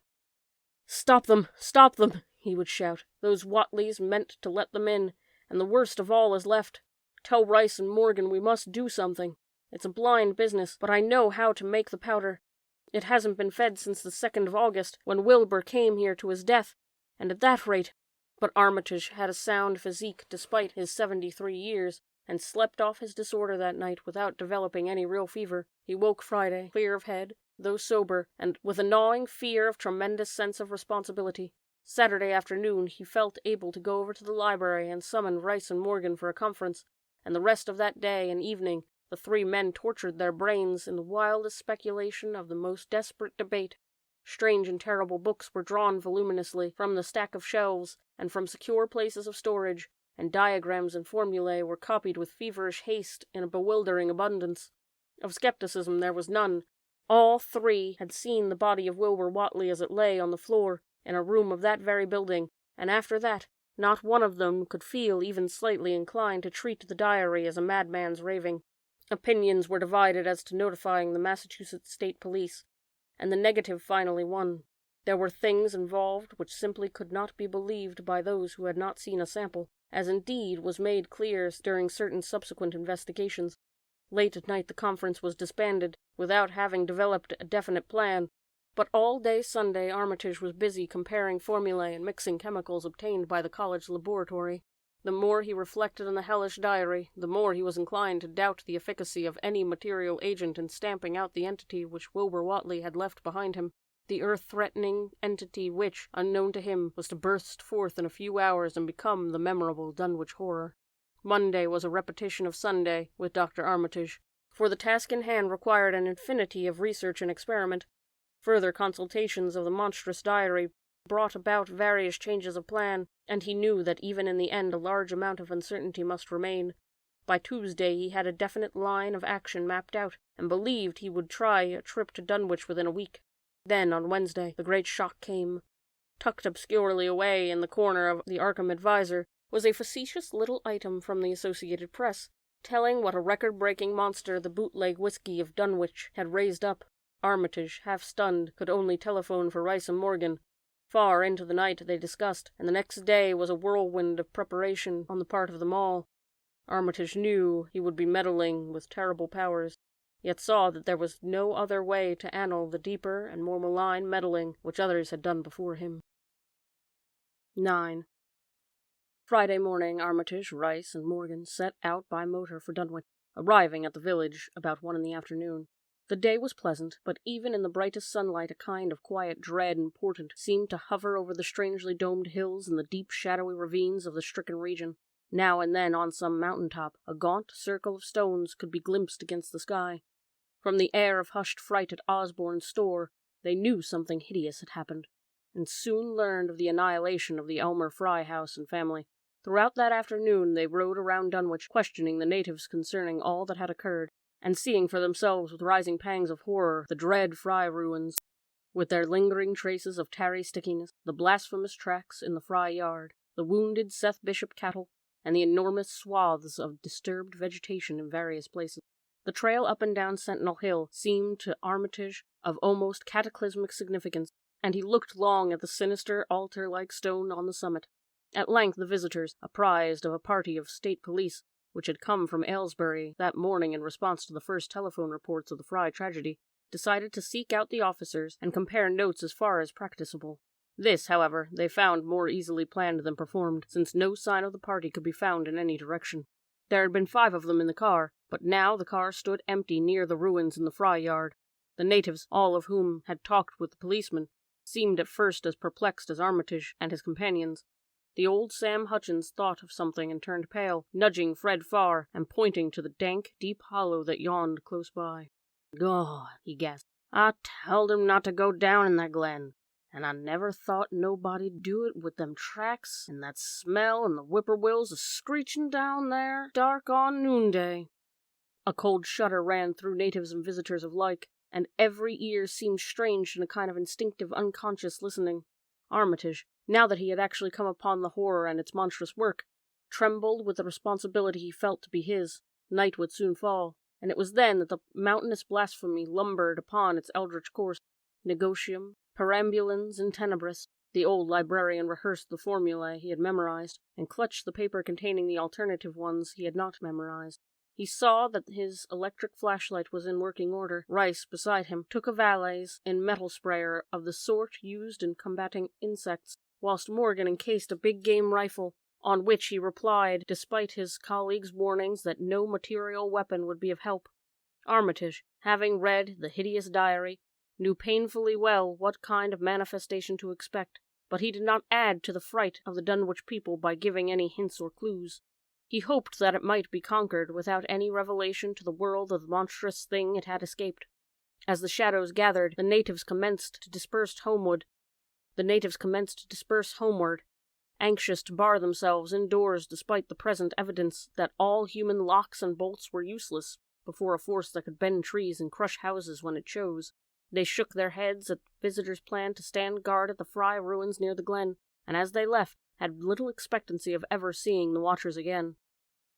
"Stop them! Stop them!" he would shout. "Those Whateleys meant to let them in, and the worst of all is left. Tell Rice and Morgan we must do something. It's a blind business, but I know how to make the powder. It hasn't been fed since the 2nd of August, when Wilbur came here to his death, and at that rate—" But Armitage had a sound physique despite his 73 years, and slept off his disorder that night without developing any real fever. He woke Friday, clear of head, though sober, and with a gnawing fear of tremendous sense of responsibility. Saturday afternoon he felt able to go over to the library and summon Rice and Morgan for a conference, and the rest of that day and evening the 3 men tortured their brains in the wildest speculation of the most desperate debate. Strange and terrible books were drawn voluminously from the stack of shelves and from secure places of storage, and diagrams and formulae were copied with feverish haste in a bewildering abundance. Of skepticism there was none. All 3 had seen the body of Wilbur Whateley as it lay on the floor in a room of that very building, and after that not one of them could feel even slightly inclined to treat the diary as a madman's raving. Opinions were divided as to notifying the Massachusetts State Police, and the negative finally won. There were things involved which simply could not be believed by those who had not seen a sample, as indeed was made clear during certain subsequent investigations. Late at night the conference was disbanded, without having developed a definite plan, but all day Sunday Armitage was busy comparing formulae and mixing chemicals obtained by the college laboratory. The more he reflected on the hellish diary, the more he was inclined to doubt the efficacy of any material agent in stamping out the entity which Wilbur Whateley had left behind him, the earth-threatening entity which, unknown to him, was to burst forth in a few hours and become the memorable Dunwich Horror. Monday was a repetition of Sunday with Dr. Armitage, for the task in hand required an infinity of research and experiment. Further consultations of the monstrous diary brought about various changes of plan, and he knew that even in the end a large amount of uncertainty must remain. By Tuesday he had a definite line of action mapped out, and believed he would try a trip to Dunwich within a week. Then, on Wednesday, the great shock came. Tucked obscurely away in the corner of the Arkham Advisor was a facetious little item from the Associated Press, telling what a record-breaking monster the bootleg whiskey of Dunwich had raised up. Armitage, half stunned, could only telephone for Rice and Morgan. Far into the night they discussed, and the next day was a whirlwind of preparation on the part of them all. Armitage knew he would be meddling with terrible powers, yet saw that there was no other way to annul the deeper and more malign meddling which others had done before him. 9. Friday morning, Armitage, Rice, and Morgan set out by motor for Dunwich, arriving at the village about 1 in the afternoon. The day was pleasant, but even in the brightest sunlight a kind of quiet dread and portent seemed to hover over the strangely domed hills and the deep shadowy ravines of the stricken region. Now and then on some mountain top a gaunt circle of stones could be glimpsed against the sky. From the air of hushed fright at Osborne's store, they knew something hideous had happened, and soon learned of the annihilation of the Elmer Fry house and family. Throughout that afternoon they rode around Dunwich, questioning the natives concerning all that had occurred, and seeing for themselves with rising pangs of horror the dread Fry ruins, with their lingering traces of tarry stickiness, the blasphemous tracks in the Fry yard, the wounded Seth Bishop cattle, and the enormous swaths of disturbed vegetation in various places. The trail up and down Sentinel Hill seemed to Armitage of almost cataclysmic significance, and he looked long at the sinister altar-like stone on the summit. At length the visitors, apprised of a party of state police, which had come from Aylesbury that morning in response to the first telephone reports of the Fry tragedy, decided to seek out the officers and compare notes as far as practicable. This, however, they found more easily planned than performed, since no sign of the party could be found in any direction. There had been 5 of them in the car, but now the car stood empty near the ruins in the Fry yard. The natives, all of whom had talked with the policeman, seemed at first as perplexed as Armitage and his companions. The old Sam Hutchins thought of something and turned pale, nudging Fred Farr and pointing to the dank, deep hollow that yawned close by. "God," he gasped, "I telled him not to go down in that glen, and I never thought nobody'd do it with them tracks and that smell and the whippoorwills a-screechin' down there dark on noonday." A cold shudder ran through natives and visitors alike, and every ear seemed strange in a kind of instinctive, unconscious listening. Armitage, now that he had actually come upon the horror and its monstrous work, trembled with the responsibility he felt to be his. Night would soon fall, and it was then that the mountainous blasphemy lumbered upon its eldritch course. Negotium, perambulans in tenebris, The old librarian rehearsed the formulae he had memorized, and clutched the paper containing the alternative ones he had not memorized. He saw that his electric flashlight was in working order. Rice, beside him, took a Valleys and metal sprayer of the sort used in combating insects, whilst Morgan encased a big game rifle, on which he replied, despite his colleague's warnings that no material weapon would be of help. Armitage, having read the hideous diary, knew painfully well what kind of manifestation to expect, but he did not add to the fright of the Dunwich people by giving any hints or clues. He hoped that it might be conquered without any revelation to the world of the monstrous thing it had escaped. As the shadows gathered, the natives commenced to disperse homeward, anxious to bar themselves indoors despite the present evidence that all human locks and bolts were useless before a force that could bend trees and crush houses when it chose. They shook their heads at the visitors' plan to stand guard at the Fry ruins near the glen, and as they left, had little expectancy of ever seeing the watchers again.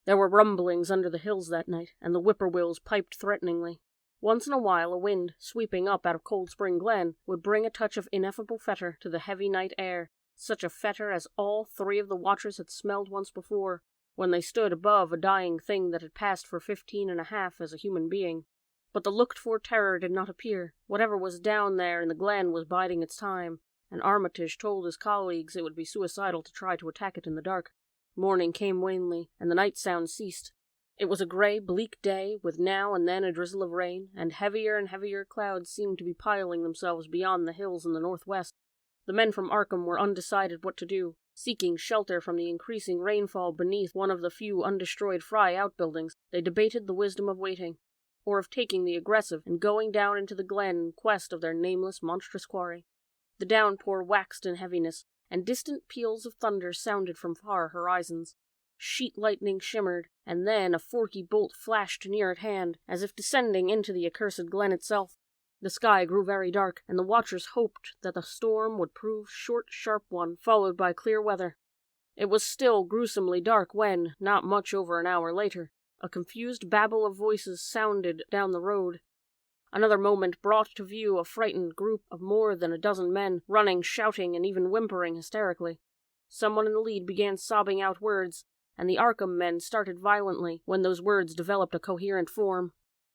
There were rumblings under the hills that night, and the whippoorwills piped threateningly. Once in a while a wind, sweeping up out of Cold Spring Glen, would bring a touch of ineffable fetor to the heavy night air, such a fetor as all three of the watchers had smelled once before, when they stood above a dying thing that had passed for 15.5 as a human being. But the looked-for terror did not appear. Whatever was down there in the glen was biding its time, and Armitage told his colleagues it would be suicidal to try to attack it in the dark. Morning came wanly, and the night sound ceased. It was a grey, bleak day, with now and then a drizzle of rain, and heavier clouds seemed to be piling themselves beyond the hills in the northwest. The men from Arkham were undecided what to do, seeking shelter from the increasing rainfall beneath one of the few undestroyed Fry outbuildings. They debated the wisdom of waiting, or of taking the aggressive and going down into the glen in quest of their nameless monstrous quarry. The downpour waxed in heaviness, and distant peals of thunder sounded from far horizons. Sheet lightning shimmered, and then a forky bolt flashed near at hand, as if descending into the accursed glen itself. The sky grew very dark, and the watchers hoped that the storm would prove short, sharp one, followed by clear weather. It was still gruesomely dark when, not much over an hour later, a confused babble of voices sounded down the road. Another moment brought to view a frightened group of more than a dozen men, running, shouting, and even whimpering hysterically. Someone in the lead began sobbing out words, and the Arkham men started violently when those words developed a coherent form.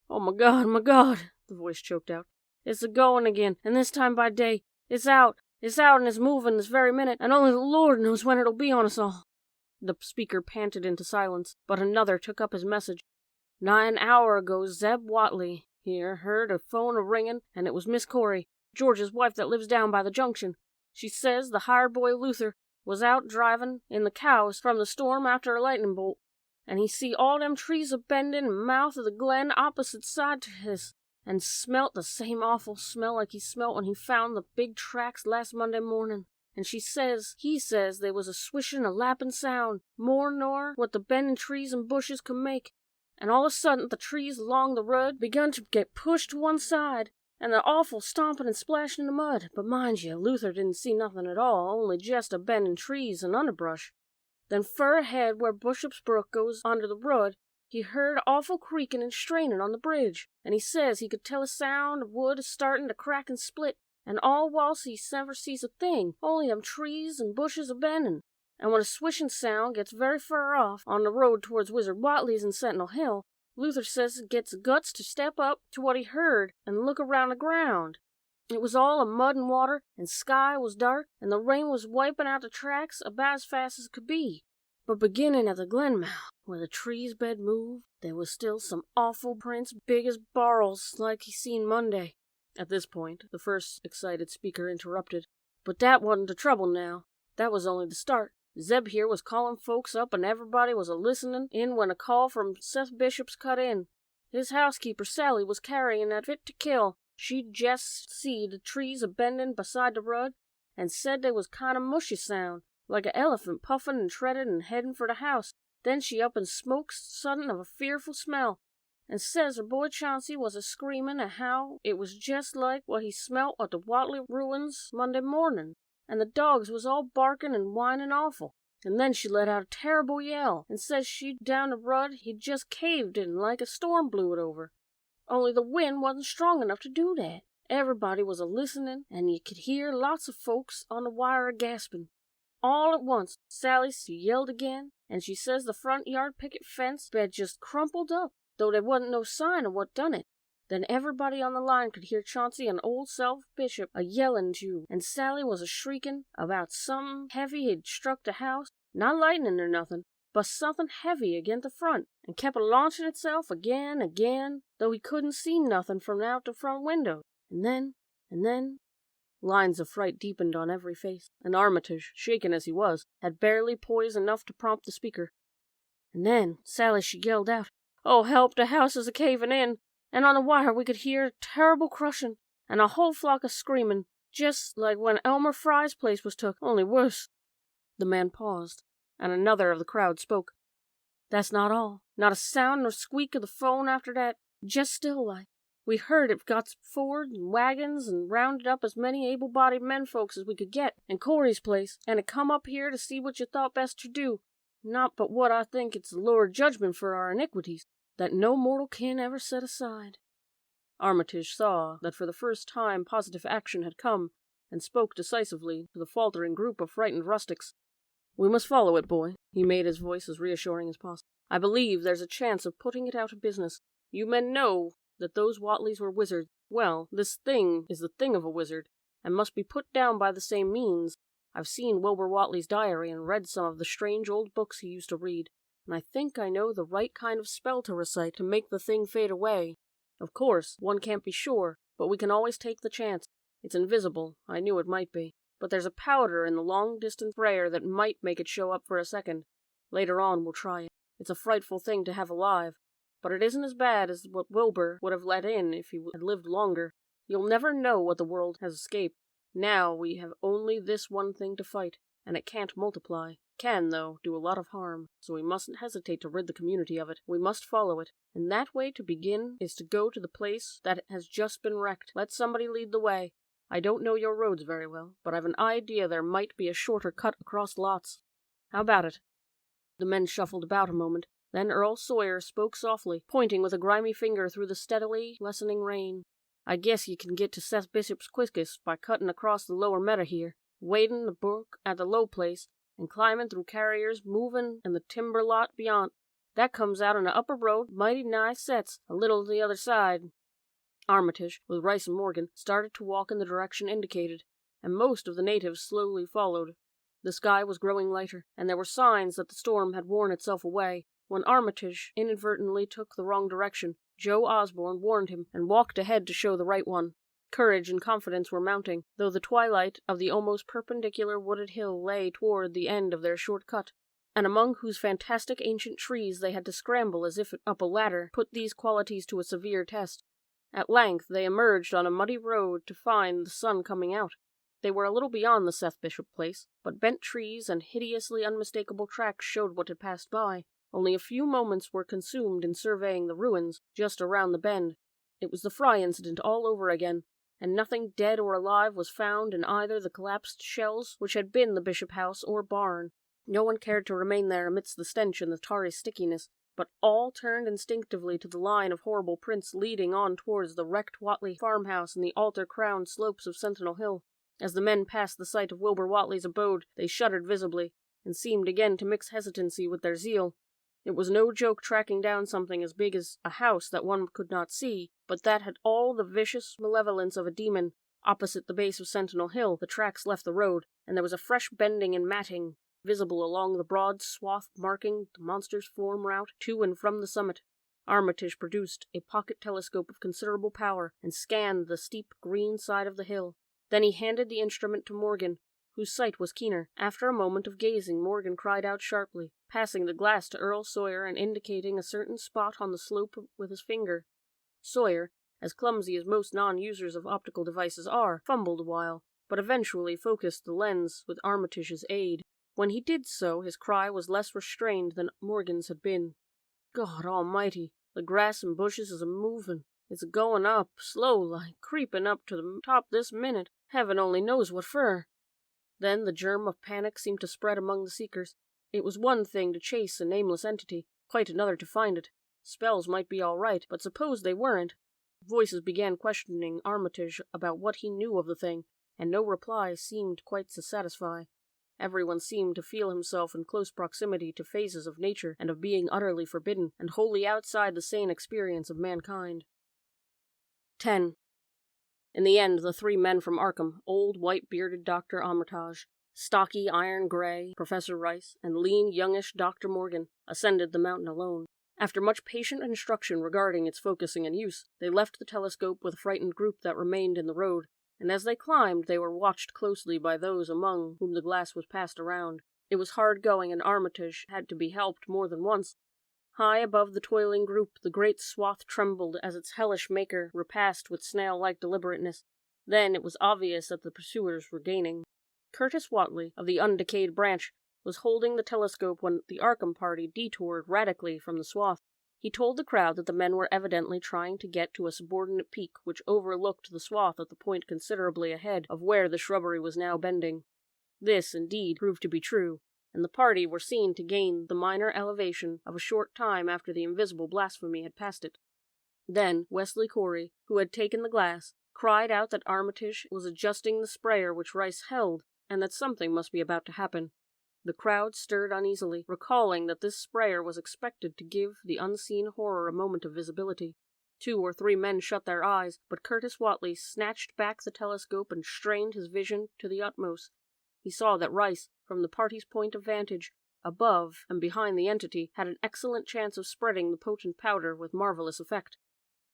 "Oh, my God," the voice choked out. "It's a-going again, and this time by day. It's out, and it's moving this very minute, and only the Lord knows when it'll be on us all." The speaker panted into silence, but another took up his message. "Nigh an hour ago, Zeb Whatley here heard a phone a-ringing, and it was Miss Corey, George's wife that lives down by the junction. She says the hired boy Luther was out driving in the cows from the storm after a lightning bolt, and he see all them trees a-bending in the mouth of the glen opposite side to his, and smelt the same awful smell like he smelt when he found the big tracks last Monday morning. And he says there was a swishing, a lapping sound, more nor what the bending trees and bushes could make. And all of a sudden the trees along the road begun to get pushed to one side, and the awful stomping and splashing in the mud. But mind you, Luther didn't see nothing at all, only just a bending trees and underbrush. Then fur ahead where Bishop's Brook goes under the road, he heard awful creaking and straining on the bridge, and he says he could tell a sound of wood starting to crack and split, and all whilst he never sees a thing, only them trees and bushes a-bending. And when a swishing sound gets very far off, on the road towards Wizard Whatley's in Sentinel Hill, Luther says he gets guts to step up to what he heard and look around the ground. It was all a mud and water, and sky was dark, and the rain was wiping out the tracks about as fast as it could be. But beginning at the glen mouth, where the trees bed moved, there was still some awful prints big as barrels like he seen Monday." At this point, the first excited speaker interrupted. "But that wasn't the trouble now. That was only the start. Zeb here was calling folks up, and everybody was a-listening in when a call from Seth Bishop's cut in. His housekeeper, Sally, was carrying that fit to kill. She'd jest see the trees a-bending beside the road, and said they was kind of mushy sound, like a elephant puffing and treading and heading for the house. Then she up and smokes sudden of a fearful smell, and says her boy Chauncey was a-screaming and how it was just like what he smelt at the Whatley ruins Monday morning, and the dogs was all barking and whining awful. And then she let out a terrible yell, and says she down the road he'd just caved in like a storm blew it over, only the wind wasn't strong enough to do that. Everybody was a-listening, and you could hear lots of folks on the wire a-gasping. All at once, Sally, she yelled again, and she says the front yard picket fence bed just crumpled up, though there wasn't no sign of what done it. Then everybody on the line could hear Chauncey and old Self Bishop a-yelling too, and Sally was a-shrieking about some heavy had struck the house, not lightning or nothing, but something heavy against the front, and kept a-launching itself again, though he couldn't see nothing from out the front window. And then, lines of fright deepened on every face, and Armitage, shaken as he was, had barely poise enough to prompt the speaker. And then Sally, she yelled out, "Oh, help, the house is a-caving in!" And on the wire we could hear a terrible crushing, and a whole flock of screaming, just like when Elmer Fry's place was took, only worse. The man paused, and another of the crowd spoke. "That's not all. Not a sound nor squeak of the phone after that, just still like. We heard it got forward in wagons and rounded up as many able-bodied men-folks as we could get, in Corey's place, and it come up here to see what you thought best to do. Not but what I think it's the Lord judgment for our iniquities, that no mortal can ever set aside." Armitage saw that for the first time positive action had come, and spoke decisively to the faltering group of frightened rustics. "We must follow it, boy." He made his voice as reassuring as possible. "I believe there's a chance of putting it out of business. You men know that those Whateleys were wizards. Well, this thing is the thing of a wizard, and must be put down by the same means. I've seen Wilbur Whately's diary and read some of the strange old books he used to read, and I think I know the right kind of spell to recite to make the thing fade away. Of course, one can't be sure, but we can always take the chance. It's invisible, I knew it might be, but there's a powder in the long-distance sprayer that might make it show up for a second. Later on we'll try it. It's a frightful thing to have alive, but it isn't as bad as what Wilbur would have let in if he had lived longer. You'll never know what the world has escaped. Now we have only this one thing to fight, and it can't multiply. Can, though, do a lot of harm, so we mustn't hesitate to rid the community of it. We must follow it, and that way to begin is to go to the place that has just been wrecked. Let somebody lead the way. I don't know your roads very well, but I've an idea there might be a shorter cut across lots. How about it?" The men shuffled about a moment. Then Earl Sawyer spoke softly, pointing with a grimy finger through the steadily lessening rain. "I guess you can get to Seth Bishop's quickest by cutting across the lower meadow here, wading the brook at the low place, and climbing through carriers moving in the timber lot beyond. That comes out on the upper road, mighty nigh sets, a little to the other side." Armitage, with Rice and Morgan, started to walk in the direction indicated, and most of the natives slowly followed. The sky was growing lighter, and there were signs that the storm had worn itself away. When Armitage inadvertently took the wrong direction, Joe Osborne warned him and walked ahead to show the right one. Courage and confidence were mounting, though the twilight of the almost perpendicular wooded hill lay toward the end of their short cut, and among whose fantastic ancient trees they had to scramble as if up a ladder, put these qualities to a severe test. At length they emerged on a muddy road to find the sun coming out. They were a little beyond the Seth Bishop place, but bent trees and hideously unmistakable tracks showed what had passed by. Only a few moments were consumed in surveying the ruins just around the bend. It was the Fry incident all over again, and nothing dead or alive was found in either the collapsed shells which had been the Bishop house or barn. No one cared to remain there amidst the stench and the tarry stickiness, but all turned instinctively to the line of horrible prints leading on towards the wrecked Whateley farmhouse and the altar-crowned slopes of Sentinel Hill. As the men passed the site of Wilbur Whateley's abode, they shuddered visibly, and seemed again to mix hesitancy with their zeal. It was no joke tracking down something as big as a house that one could not see, but that had all the vicious malevolence of a demon. Opposite the base of Sentinel Hill, the tracks left the road, and there was a fresh bending and matting visible along the broad swath marking the monster's form route to and from the summit. Armitage produced a pocket telescope of considerable power and scanned the steep green side of the hill. Then he handed the instrument to Morgan, whose sight was keener. After a moment of gazing, Morgan cried out sharply, passing the glass to Earl Sawyer and indicating a certain spot on the slope with his finger. Sawyer, as clumsy as most non-users of optical devices are, fumbled a while, but eventually focused the lens with Armitage's aid. When he did so, his cry was less restrained than Morgan's had been. "God almighty, the grass and bushes is a-movin'. It's a-goin' up, slow-like, creepin' up to the top this minute. Heaven only knows what fer." Then the germ of panic seemed to spread among the seekers. It was one thing to chase a nameless entity, quite another to find it. Spells might be all right, but suppose they weren't? Voices began questioning Armitage about what he knew of the thing, and no reply seemed quite to satisfy. Everyone seemed to feel himself in close proximity to phases of nature and of being utterly forbidden and wholly outside the sane experience of mankind. 10. In the end, the three men from Arkham, old, white-bearded Dr. Armitage, stocky, iron-gray Professor Rice, and lean, youngish Dr. Morgan, ascended the mountain alone. After much patient instruction regarding its focusing and use, they left the telescope with a frightened group that remained in the road, and as they climbed they were watched closely by those among whom the glass was passed around. It was hard going, and Armitage had to be helped more than once. High above the toiling group, the great swath trembled as its hellish maker repassed with snail-like deliberateness. Then it was obvious that the pursuers were gaining. Curtis Whatley, of the undecayed branch, was holding the telescope when the Arkham party detoured radically from the swath. He told the crowd that the men were evidently trying to get to a subordinate peak which overlooked the swath at the point considerably ahead of where the shrubbery was now bending. This, indeed, proved to be true, and the party were seen to gain the minor elevation of a short time after the invisible blasphemy had passed it. Then Wesley Corey, who had taken the glass, cried out that Armitage was adjusting the sprayer which Rice held, and that something must be about to happen. The crowd stirred uneasily, recalling that this sprayer was expected to give the unseen horror a moment of visibility. 2 or 3 men shut their eyes, but Curtis Whatley snatched back the telescope and strained his vision to the utmost. He saw that Rice, from the party's point of vantage, above and behind the entity, had an excellent chance of spreading the potent powder with marvelous effect.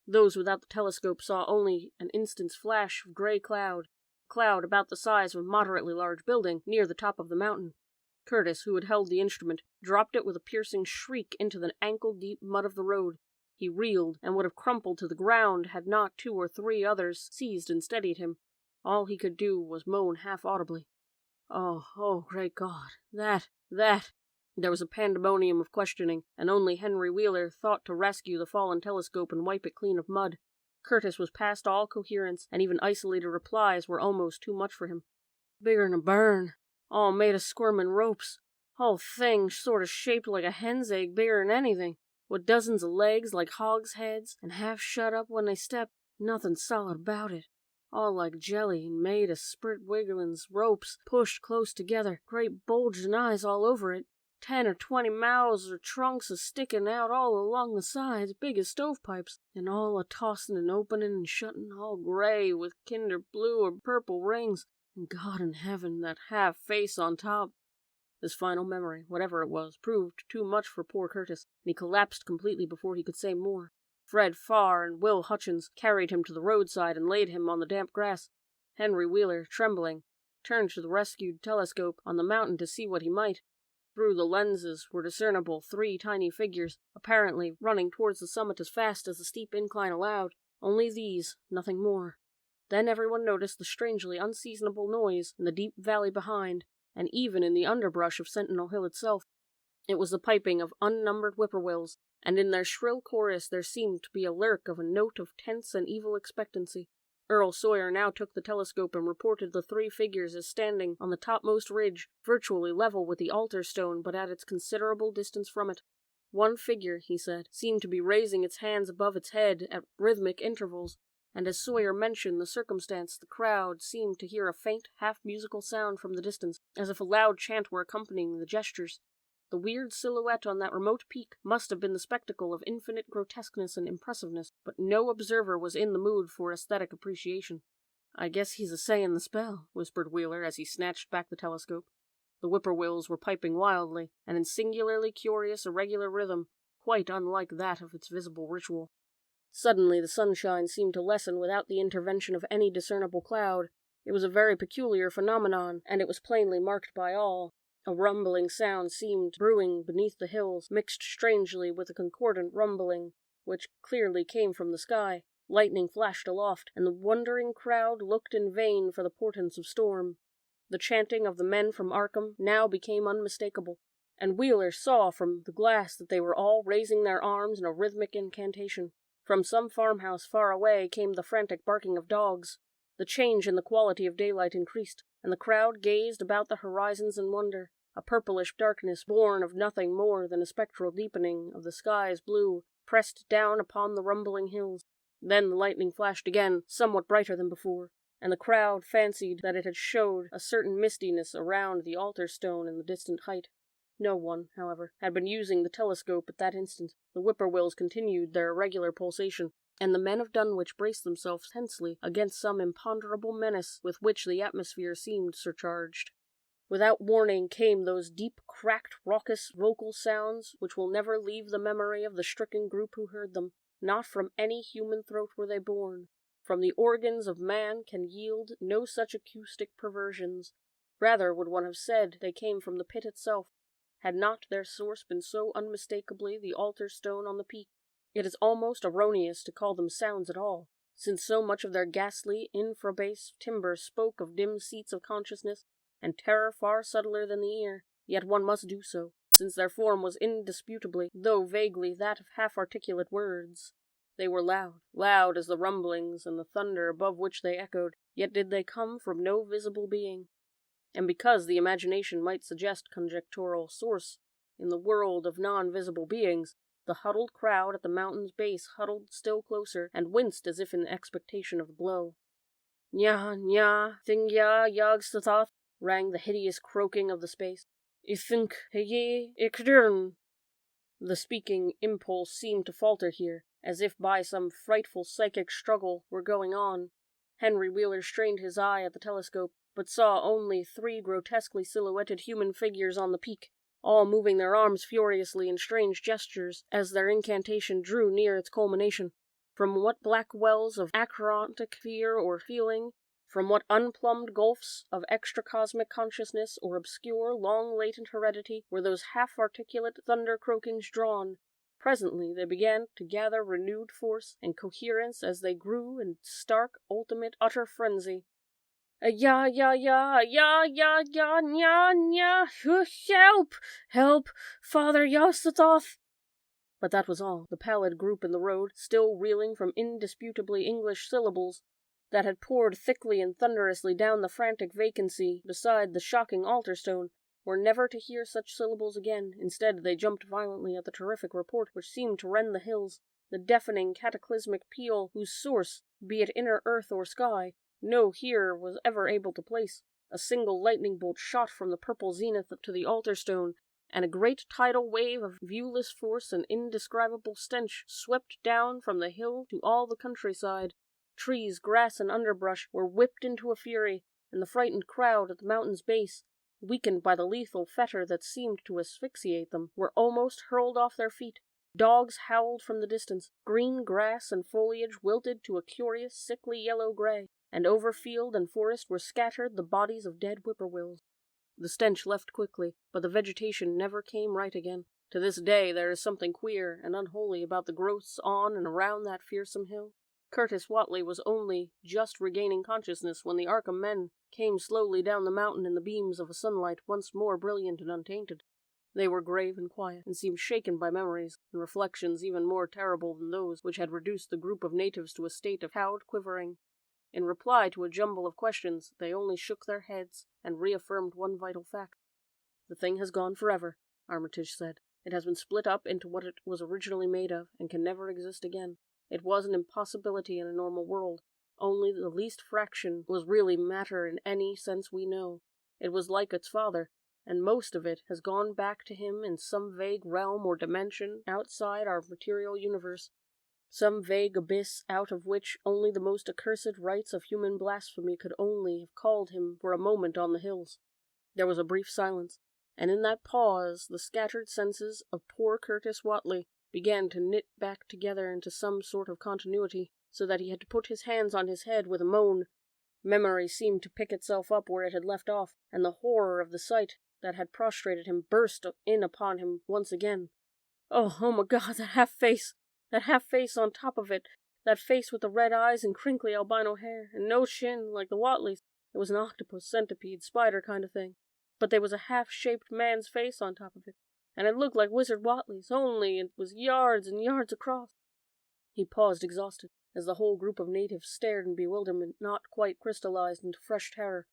Those without the telescope saw only an instant's flash of gray cloud, a cloud about the size of a moderately large building, near the top of the mountain. Curtis, who had held the instrument, dropped it with a piercing shriek into the ankle-deep mud of the road. He reeled, and would have crumpled to the ground had not 2 or 3 others seized and steadied him. All he could do was moan half-audibly. Oh, great God, that. There was a pandemonium of questioning, and only Henry Wheeler thought to rescue the fallen telescope and wipe it clean of mud. Curtis was past all coherence, and even isolated replies were almost too much for him. Bigger'n a burn. All made of squirmin' ropes. Whole thing sort of shaped like a hen's egg, bigger'n anything, with dozens of legs like hogs' heads, and half shut up when they step. Nothing solid about it. All like jelly, and made of sprit wigglins, ropes pushed close together, great bulgin' eyes all over it, 10 or 20 mouths or trunks a-stickin' out all along the sides, big as stovepipes, and all a-tossin' and openin' and shuttin', all gray, with kinder blue or purple rings. And God in heaven, that half-face on top. This final memory, whatever it was, proved too much for poor Curtis, and he collapsed completely before he could say more. Fred Farr and Will Hutchins carried him to the roadside and laid him on the damp grass. Henry Wheeler, trembling, turned to the rescued telescope on the mountain to see what he might. Through the lenses were discernible 3 tiny figures, apparently running towards the summit as fast as the steep incline allowed. Only these, nothing more. Then everyone noticed the strangely unseasonable noise in the deep valley behind, and even in the underbrush of Sentinel Hill itself. It was the piping of unnumbered whippoorwills, and in their shrill chorus there seemed to be a lurk of a note of tense and evil expectancy. Earl Sawyer now took the telescope and reported the 3 figures as standing on the topmost ridge, virtually level with the altar stone but at its considerable distance from it. One figure, he said, seemed to be raising its hands above its head at rhythmic intervals, and as Sawyer mentioned the circumstance, the crowd seemed to hear a faint, half-musical sound from the distance, as if a loud chant were accompanying the gestures. The weird silhouette on that remote peak must have been the spectacle of infinite grotesqueness and impressiveness, but no observer was in the mood for aesthetic appreciation. "I guess he's a-sayin' the spell," whispered Wheeler as he snatched back the telescope. The whippoorwills were piping wildly, and in singularly curious, irregular rhythm, quite unlike that of its visible ritual. Suddenly the sunshine seemed to lessen without the intervention of any discernible cloud. It was a very peculiar phenomenon, and it was plainly marked by all. A rumbling sound seemed brewing beneath the hills, mixed strangely with a concordant rumbling, which clearly came from the sky. Lightning flashed aloft, and the wondering crowd looked in vain for the portents of storm. The chanting of the men from Arkham now became unmistakable, and Wheeler saw from the glass that they were all raising their arms in a rhythmic incantation. From some farmhouse far away came the frantic barking of dogs. The change in the quality of daylight increased, and the crowd gazed about the horizons in wonder. A purplish darkness, born of nothing more than a spectral deepening of the sky's blue, pressed down upon the rumbling hills. Then the lightning flashed again, somewhat brighter than before, and the crowd fancied that it had showed a certain mistiness around the altar stone in the distant height. No one, however, had been using the telescope at that instant. The whippoorwills continued their irregular pulsation, and the men of Dunwich braced themselves tensely against some imponderable menace with which the atmosphere seemed surcharged. Without warning came those deep, cracked, raucous vocal sounds which will never leave the memory of the stricken group who heard them. Not from any human throat were they born. From the organs of man can yield no such acoustic perversions. Rather would one have said they came from the pit itself, had not their source been so unmistakably the altar stone on the peak. It is almost erroneous to call them sounds at all, since so much of their ghastly, infrabase timbre spoke of dim seats of consciousness, and terror far subtler than the ear. Yet one must do so, since their form was indisputably, though vaguely, that of half-articulate words. They were loud, loud as the rumblings and the thunder above which they echoed, yet did they come from no visible being. And because the imagination might suggest conjectural source in the world of non-visible beings, the huddled crowd at the mountain's base huddled still closer, and winced as if in expectation of the blow. Nya, nya, thingya, yagstathath, rang the hideous croaking of the space. Ithink, heye, ikdirn. The speaking impulse seemed to falter here, as if by some frightful psychic struggle were going on. Henry Wheeler strained his eye at the telescope, but saw only 3 grotesquely silhouetted human figures on the peak, all moving their arms furiously in strange gestures as their incantation drew near its culmination. From what black wells of acrontic fear or feeling, from what unplumbed gulfs of extracosmic consciousness or obscure, long-latent heredity were those half-articulate thunder-croakings drawn? Presently they began to gather renewed force and coherence as they grew in stark, ultimate, utter frenzy. Ya, ya, ya, ya, ya, ya, nya, nya, help, help, Father Yosathoth. But that was all. The pallid group in the road, still reeling from indisputably English syllables that had poured thickly and thunderously down the frantic vacancy beside the shocking altar stone, were never to hear such syllables again. Instead, they jumped violently at the terrific report which seemed to rend the hills, the deafening cataclysmic peal whose source, be it inner earth or sky, no hearer was ever able to place. A single lightning bolt shot from the purple zenith to the altar stone, and a great tidal wave of viewless force and indescribable stench swept down from the hill to all the countryside. Trees, grass, and underbrush were whipped into a fury, and the frightened crowd at the mountain's base, weakened by the lethal fetter that seemed to asphyxiate them, were almost hurled off their feet. Dogs howled from the distance. Green grass and foliage wilted to a curious, sickly yellow gray, and over field and forest were scattered the bodies of dead whippoorwills. The stench left quickly, but the vegetation never came right again. To this day there is something queer and unholy about the growths on and around that fearsome hill. Curtis Whatley was only just regaining consciousness when the Arkham men came slowly down the mountain in the beams of a sunlight once more brilliant and untainted. They were grave and quiet, and seemed shaken by memories and reflections even more terrible than those which had reduced the group of natives to a state of cowed quivering. In reply to a jumble of questions, they only shook their heads and reaffirmed one vital fact. "The thing has gone forever," Armitage said. "It has been split up into what it was originally made of, and can never exist again. It was an impossibility in a normal world. Only the least fraction was really matter in any sense we know. It was like its father, and most of it has gone back to him in some vague realm or dimension outside our material universe. Some vague abyss out of which only the most accursed rites of human blasphemy could only have called him for a moment on the hills." There was a brief silence, and in that pause the scattered senses of poor Curtis Whatley began to knit back together into some sort of continuity, so that he had to put his hands on his head with a moan. Memory seemed to pick itself up where it had left off, and the horror of the sight that had prostrated him burst in upon him once again. Oh my God, that half-face on top of it, that face with the red eyes and crinkly albino hair, and no chin like the Whatleys. It was an octopus, centipede, spider kind of thing, but there was a half-shaped man's face on top of it, and it looked like Wizard Whatley's, only it was yards and yards across. He paused exhausted, as the whole group of natives stared in bewilderment not quite crystallized into fresh terror.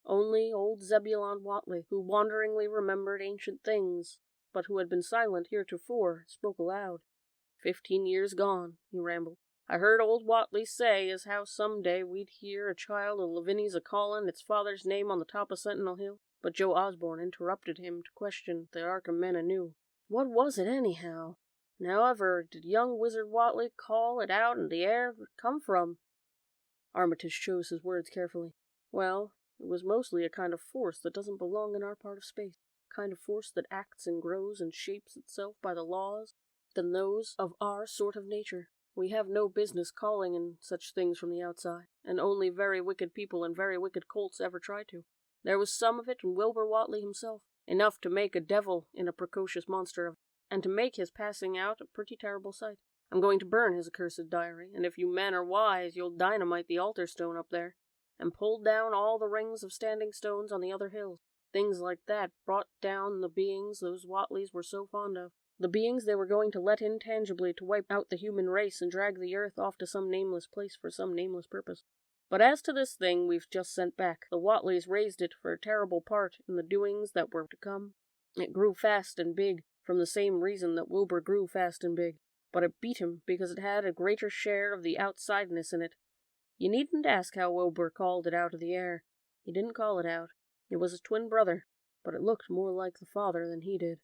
Only old Zebulon Whatley, who wanderingly remembered ancient things, but who had been silent heretofore, spoke aloud. 15 years gone, he rambled. I heard old Watley say as how some day we'd hear a child of Lavinia's a-callin' its father's name on the top of Sentinel Hill, but Joe Osborne interrupted him to question the Arkham men anew. What was it, anyhow? And however did young Wizard Watley call it out in the air come from? Armitage chose his words carefully. Well, it was mostly a kind of force that doesn't belong in our part of space, a kind of force that acts and grows and shapes itself by the laws than those of our sort of nature. We have no business calling in such things from the outside, and only very wicked people and very wicked colts ever try to. There was some of it in Wilbur Watley himself, enough to make a devil in a precocious monster of, and to make his passing out a pretty terrible sight. I'm going to burn his accursed diary, and if you men are wise, you'll dynamite the altar stone up there, and pull down all the rings of standing stones on the other hills. Things like that brought down the beings those Watleys were so fond of. The beings they were going to let in tangibly to wipe out the human race and drag the earth off to some nameless place for some nameless purpose. But as to this thing we've just sent back, the Watleys raised it for a terrible part in the doings that were to come. It grew fast and big, from the same reason that Wilbur grew fast and big, but it beat him because it had a greater share of the outsideness in it. You needn't ask how Wilbur called it out of the air. He didn't call it out. It was his twin brother, but it looked more like the father than he did.